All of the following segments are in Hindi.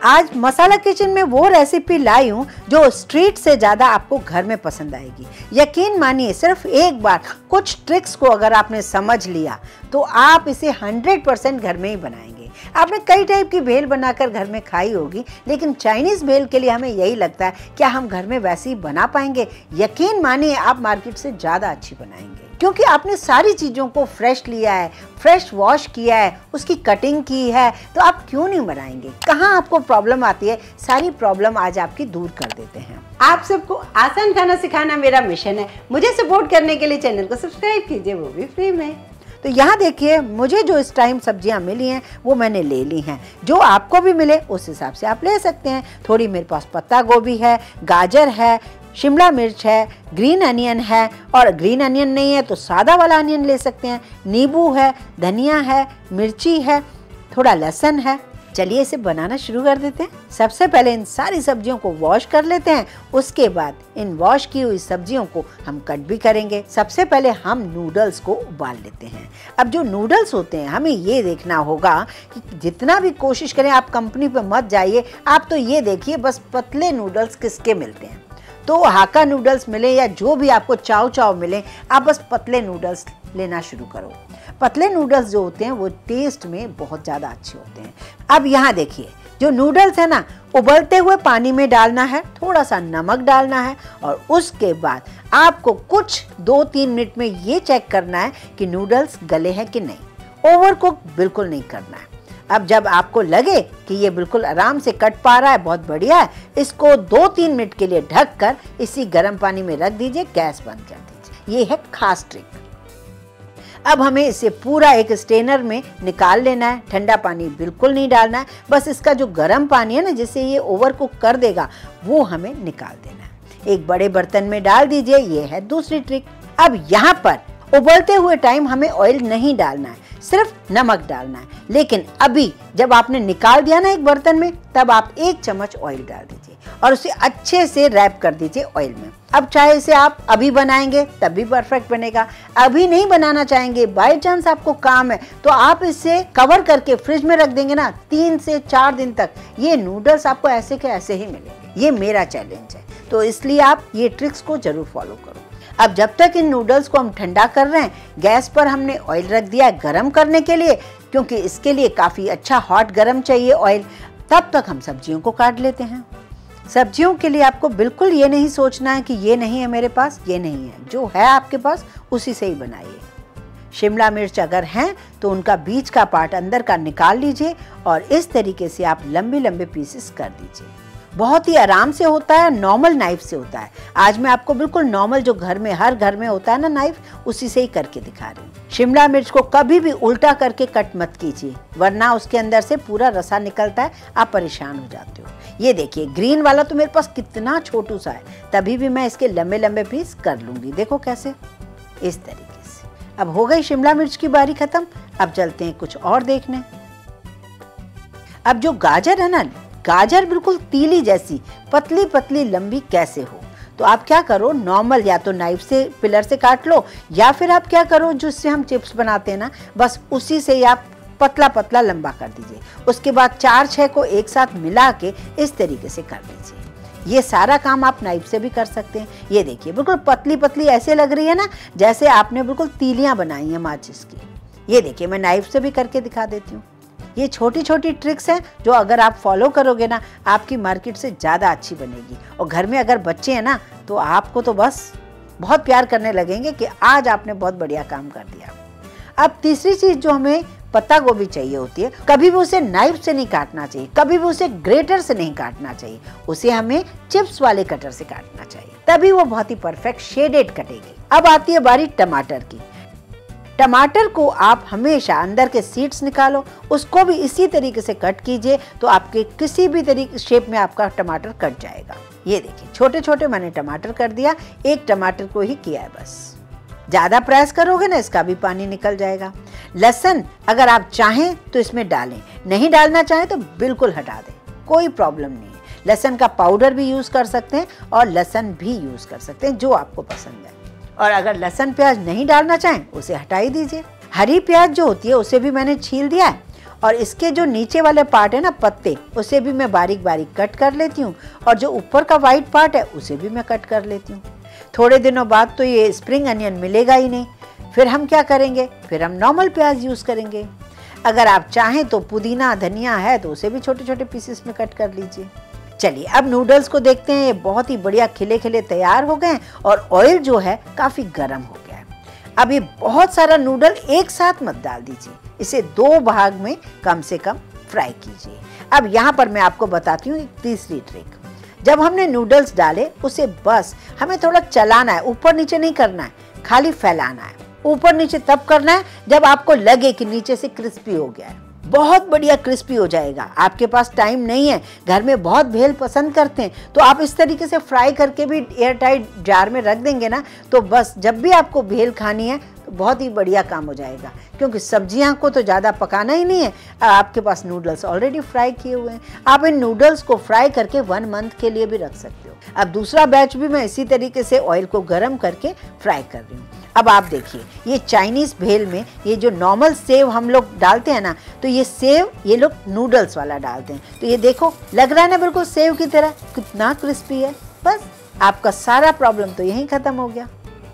आज मसाला किचन में वो रेसिपी लाई हूँ जो स्ट्रीट से ज़्यादा आपको घर में पसंद आएगी। यकीन मानिए, सिर्फ एक बार कुछ ट्रिक्स को अगर आपने समझ लिया तो आप इसे 100% घर में ही बनाएंगे। आपने कई टाइप की भेल बनाकर घर में खाई होगी, लेकिन चाइनीज़ भेल के लिए हमें यही लगता है क्या हम घर में वैसे ही बना पाएंगे? यकीन मानिए, आप मार्केट से ज़्यादा अच्छी बनाएंगे, क्योंकि आपने सारी चीज़ों को फ्रेश लिया है, फ्रेश वॉश किया है, उसकी कटिंग की है, तो आप क्यों नहीं बनाएंगे? कहाँ आपको प्रॉब्लम आती है, सारी प्रॉब्लम आज आपकी दूर कर देते हैं। आप सबको आसान खाना सिखाना मेरा मिशन है। मुझे सपोर्ट करने के लिए चैनल को सब्सक्राइब कीजिए, वो भी फ्री में। तो यहाँ देखिए, मुझे जो इस टाइम सब्जियाँ मिली हैं वो मैंने ले ली हैं। जो आपको भी मिले उस हिसाब से आप ले सकते हैं। थोड़ी मेरे पास पत्ता गोभी है, गाजर है, शिमला मिर्च है, ग्रीन अनियन है, और ग्रीन अनियन नहीं है तो सादा वाला अनियन ले सकते हैं, नींबू है, धनिया है, मिर्ची है, थोड़ा लहसुन है। चलिए इसे बनाना शुरू कर देते हैं। सबसे पहले इन सारी सब्जियों को वॉश कर लेते हैं। उसके बाद इन वॉश की हुई सब्जियों को हम कट भी करेंगे। सबसे पहले हम नूडल्स को उबाल लेते हैं। अब जो नूडल्स होते हैं, हमें ये देखना होगा कि जितना भी कोशिश करें, आप कंपनी पे मत जाइए, आप तो ये देखिए बस पतले नूडल्स किसके मिलते हैं। तो हाक्का नूडल्स मिले या जो भी आपको चाव चाव मिले, आप बस पतले नूडल्स लेना शुरू करो। पतले नूडल्स जो होते हैं वो टेस्ट में बहुत ज़्यादा अच्छे होते हैं। अब यहाँ देखिए, जो नूडल्स है ना, उबलते हुए पानी में डालना है, थोड़ा सा नमक डालना है, और उसके बाद आपको कुछ 2-3 मिनट में ये चेक करना है कि नूडल्स गले हैं कि नहीं। ओवर कुक बिल्कुल नहीं करना है। अब जब आपको लगे कि ये बिल्कुल आराम से कट पा रहा है, बहुत बढ़िया है, इसको 2-3 मिनट के लिए ढककर इसी गर्म पानी में रख दीजिए, गैस बंद कर दीजिए। ये है खास ट्रिक। अब हमें इसे पूरा एक स्ट्रेनर में निकाल लेना है। ठंडा पानी बिल्कुल नहीं डालना है, बस इसका जो गर्म पानी है ना, जिससे ये ओवर कुक कर देगा, वो हमें निकाल देना है। एक बड़े बर्तन में डाल दीजिए। ये है दूसरी ट्रिक। अब यहाँ पर उबलते हुए टाइम हमें ऑयल नहीं डालना है, सिर्फ नमक डालना है। लेकिन अभी जब आपने निकाल दिया ना एक बर्तन में, तब आप 1 चम्मच ऑयल डाल दीजिए और उसे अच्छे से रैप कर दीजिए ऑयल में। अब चाहे इसे आप अभी बनाएंगे तब भी परफेक्ट बनेगा, अभी नहीं बनाना चाहेंगे, बाय चांस आपको काम है, तो आप इसे कवर करके फ्रिज में रख देंगे ना, 3 से 4 दिन तक ये नूडल्स आपको ऐसे के ऐसे ही मिलेंगे। ये मेरा चैलेंज है, तो इसलिए आप ये ट्रिक्स को जरूर फॉलो करो। अब जब तक इन नूडल्स को हम ठंडा कर रहे हैं, गैस पर हमने ऑयल रख दिया है गरम करने के लिए, क्योंकि इसके लिए काफ़ी अच्छा हॉट गरम चाहिए ऑयल। तब तक हम सब्जियों को काट लेते हैं। सब्जियों के लिए आपको बिल्कुल ये नहीं सोचना है कि ये नहीं है मेरे पास, ये नहीं है, जो है आपके पास उसी से ही बनाइए। शिमला मिर्च अगर हैं तो उनका बीच का पार्ट अंदर का निकाल लीजिए और इस तरीके से आप लंबे लंबे पीसेस कर दीजिए। बहुत ही आराम से होता है, नॉर्मल नाइफ से होता है। आज मैं आपको बिल्कुल नॉर्मल जो घर में हर घर में होता है ना नाइफ, उसी से ही करके दिखा रही हूँ। शिमला मिर्च को कभी भी उल्टा करके कट मत कीजिए, वरना उसके अंदर से पूरा रसा निकलता है, आप परेशान हो जाते हो। ये देखिए, ग्रीन वाला तो मेरे पास कितना छोटू सा है, तभी भी मैं इसके लंबे लंबे पीस कर लूंगी। देखो कैसे, इस तरीके से। अब हो गई शिमला मिर्च की बारी खत्म। अब चलते हैं कुछ और देखने। अब जो गाजर है ना, गाजर बिल्कुल तीली जैसी पतली पतली लंबी कैसे हो, तो आप क्या करो, नॉर्मल या तो नाइफ से पिलर से काट लो, या फिर आप क्या करो, जिससे हम चिप्स बनाते हैं ना, बस उसी से आप पतला पतला लंबा कर दीजिए। उसके बाद 4-6 को एक साथ मिला के इस तरीके से कर लीजिए। ये सारा काम आप नाइफ से भी कर सकते हैं। ये देखिए, बिल्कुल पतली पतली ऐसे लग रही है ना, जैसे आपने बिल्कुल तीलियां बनाई हैं माचिस की। ये देखिए, मैं नाइफ से भी करके दिखा देती हूँ। ये छोटी छोटी ट्रिक्स हैं जो अगर आप फॉलो करोगे ना, आपकी मार्केट से ज़्यादा अच्छी बनेगी। और घर में अगर बच्चे हैं ना, तो आपको तो बस बहुत प्यार करने लगेंगे कि आज आपने बहुत बढ़िया काम कर दिया। अब तीसरी चीज़ जो हमें पत्ता गोभी चाहिए होती है, कभी भी उसे नाइफ से नहीं काटना चाहिए, कभी भी उसे ग्रेटर से नहीं काटना चाहिए, उसे हमें चिप्स वाले कटर से काटना चाहिए, तभी वो बहुत ही परफेक्ट शेडेड कटेगी। अब आती है बारी टमाटर की। टमाटर को आप हमेशा अंदर के सीड्स निकालो, उसको भी इसी तरीके से कट कीजिए, तो आपके किसी भी तरीके शेप में आपका टमाटर कट जाएगा। ये देखिए, छोटे छोटे मैंने टमाटर कर दिया, एक टमाटर को ही किया है बस। ज़्यादा प्रेस करोगे ना, इसका भी पानी निकल जाएगा। लहसुन अगर आप चाहें तो इसमें डालें, नहीं डालना चाहें तो बिल्कुल हटा दें, कोई प्रॉब्लम नहीं है। लहसुन का पाउडर भी यूज़ कर सकते हैं और लहसुन भी यूज़ कर सकते हैं, जो आपको पसंद है। और अगर लहसुन प्याज नहीं डालना चाहें, उसे हटा ही दीजिए। हरी प्याज जो होती है उसे भी मैंने छील दिया है और इसके जो नीचे वाले पार्ट है ना, पत्ते, उसे भी मैं बारीक बारीक कट कर लेती हूँ और जो ऊपर का वाइट पार्ट है उसे भी मैं कट कर लेती हूँ। थोड़े दिनों बाद तो ये स्प्रिंग अनियन मिलेगा ही नहीं। फिर हम क्या करेंगे, फिर हम नॉर्मल प्याज यूज़ करेंगे। अगर आप चाहें तो पुदीना धनिया है तो उसे भी छोटे छोटे पीसेस में कट कर लीजिए। चलिए अब नूडल्स को देखते हैं। ये बहुत ही बढ़िया खिले खिले तैयार हो गए और ऑयल जो है काफ़ी गर्म हो गया है। अब ये बहुत सारा नूडल एक साथ मत डाल दीजिए, इसे 2 भाग में कम से कम फ्राई कीजिए। अब यहाँ पर मैं आपको बताती हूँ एक तीसरी ट्रिक। जब हमने नूडल्स डाले उसे बस हमें थोड़ा चलाना है, ऊपर नीचे नहीं करना है, खाली फैलाना है। ऊपर नीचे तब करना है जब आपको लगे कि नीचे से क्रिस्पी हो गया है। बहुत बढ़िया क्रिस्पी हो जाएगा। आपके पास टाइम नहीं है, घर में बहुत भेल पसंद करते हैं, तो आप इस तरीके से फ्राई करके भी एयर टाइट जार में रख देंगे ना, तो बस जब भी आपको भेल खानी है तो बहुत ही बढ़िया काम हो जाएगा। क्योंकि सब्जियां को तो ज़्यादा पकाना ही नहीं है, आपके पास नूडल्स ऑलरेडी फ्राई किए हुए हैं। आप इन नूडल्स को फ्राई करके 1 मंथ के लिए भी रख सकते हो। अब दूसरा बैच भी मैं इसी तरीके से ऑयल को गर्म करके फ्राई कर रही हूँ। अब आप देखिए, ये चाइनीज़ भेल में ये जो नॉर्मल सेव हम लोग डालते हैं ना, तो ये सेव ये लोग नूडल्स वाला डालते हैं। तो ये देखो, लग रहा है ना बिल्कुल सेव की तरह, कितना क्रिस्पी है। बस आपका सारा प्रॉब्लम तो यहीं ख़त्म हो गया।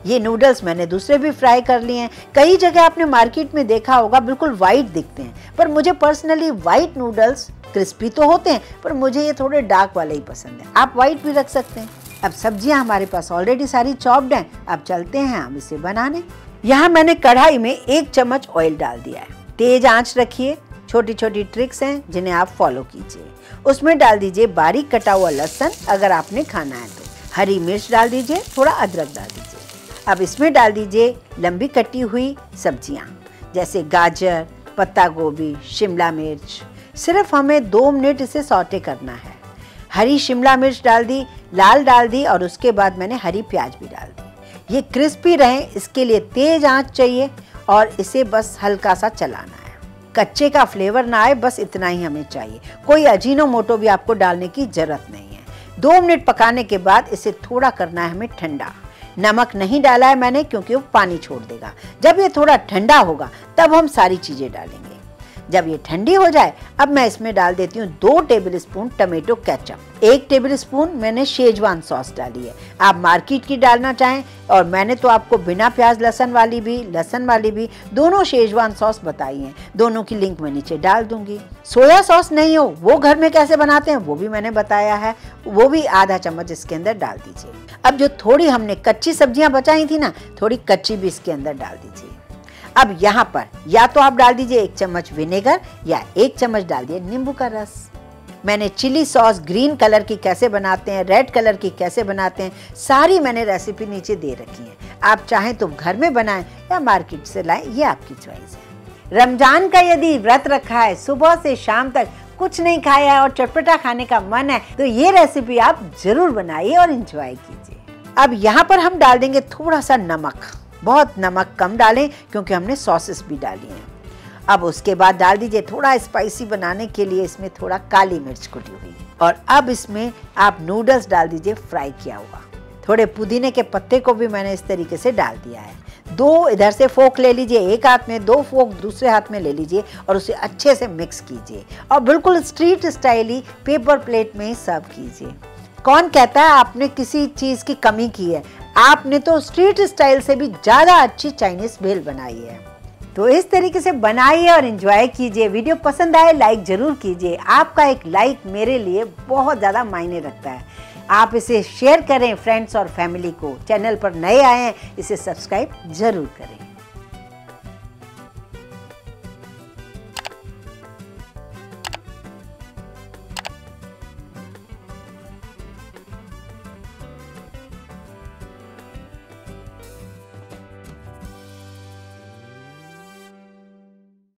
ये नूडल्स मैंने दूसरे भी फ्राई कर लिए हैं। कई जगह आपने मार्केट में देखा होगा बिल्कुल वाइट दिखते हैं, पर मुझे पर्सनली वाइट नूडल्स क्रिस्पी तो होते हैं, पर मुझे ये थोड़े डार्क वाले ही पसंद है। आप वाइट भी रख सकते हैं। अब सब्जियां हमारे पास ऑलरेडी सारी चॉप्ड हैं। अब चलते हैं हम इसे बनाने। यहाँ मैंने कढ़ाई में 1 चम्मच ऑयल डाल दिया है। तेज आंच रखिए। छोटी छोटी ट्रिक्स हैं जिन्हें आप फॉलो कीजिए। उसमें डाल दीजिए बारीक कटा हुआ लहसुन, अगर आपने खाना है तो। हरी मिर्च डाल दीजिए, थोड़ा अदरक डाल दीजिए। अब इसमें डाल दीजिए लंबी कटी हुई सब्जियां, जैसे गाजर, पत्ता गोभी, शिमला मिर्च। सिर्फ हमें 2 मिनट इसे सौटे करना है। हरी शिमला मिर्च डाल दी, लाल डाल दी और उसके बाद मैंने हरी प्याज भी डाल दी। ये क्रिस्पी रहे इसके लिए तेज आंच चाहिए और इसे बस हल्का सा चलाना है। कच्चे का फ्लेवर ना आए, बस इतना ही हमें चाहिए। कोई अजीनोमोटो भी आपको डालने की जरूरत नहीं है। 2 मिनट पकाने के बाद इसे थोड़ा करना है हमें ठंडा। नमक नहीं डाला है मैंने क्योंकि वो पानी छोड़ देगा। जब ये थोड़ा ठंडा होगा तब हम सारी चीज़ें डालेंगे। जब ये ठंडी हो जाए, अब मैं इसमें डाल देती हूँ 2 टेबलस्पून टमेटो केचप। 1 टेबलस्पून मैंने शेजवान सॉस डाली है। आप मार्केट की डालना चाहें, और मैंने तो आपको बिना प्याज लहसुन वाली भी दोनों शेजवान सॉस बताई हैं। दोनों की लिंक मैं नीचे डाल दूंगी। सोया सॉस नहीं हो वो घर में कैसे बनाते हैं वो भी मैंने बताया है, वो भी आधा चम्मच इसके अंदर डाल दीजिए। अब जो थोड़ी हमने कच्ची सब्जियां बचाई थी ना, थोड़ी कच्ची भी इसके अंदर डाल दीजिए। अब यहाँ पर या तो आप डाल दीजिए 1 चम्मच विनेगर या 1 चम्मच डाल दिए नींबू का रस। मैंने चिली सॉस ग्रीन कलर की कैसे बनाते हैं, रेड कलर की कैसे बनाते हैं, सारी मैंने रेसिपी नीचे दे रखी है। आप चाहें तो घर में बनाएं या मार्केट से लाएं, ये आपकी चॉइस है। रमजान का यदि व्रत रखा है, सुबह से शाम तक कुछ नहीं खाया है और चटपटा खाने का मन है, तो ये रेसिपी आप जरूर बनाइए और एंजॉय कीजिए। अब यहाँ पर हम डाल देंगे थोड़ा सा नमक। बहुत नमक कम डालें क्योंकि हमने सॉसेस भी डाली हैं। अब उसके बाद डाल दीजिए थोड़ा स्पाइसी बनाने के लिए इसमें थोड़ा काली मिर्च कुटी हुई, और अब इसमें आप नूडल्स डाल दीजिए फ्राई किया हुआ। थोड़े पुदीने के पत्ते को भी मैंने इस तरीके से डाल दिया है। 2 इधर से फोक ले लीजिए, एक हाथ में 2 फोक दूसरे हाथ में ले लीजिए और उसे अच्छे से मिक्स कीजिए और बिल्कुल स्ट्रीट स्टाइल ही पेपर प्लेट में ही सर्व कीजिए। कौन कहता है आपने किसी चीज़ की कमी की है? आपने तो स्ट्रीट स्टाइल से भी ज़्यादा अच्छी चाइनीज़ भेल बनाई है। तो इस तरीके से बनाइए और एंजॉय कीजिए। वीडियो पसंद आए लाइक ज़रूर कीजिए। आपका एक लाइक मेरे लिए बहुत ज़्यादा मायने रखता है। आप इसे शेयर करें फ्रेंड्स और फैमिली को। चैनल पर नए आए हैं, इसे सब्सक्राइब ज़रूर करें।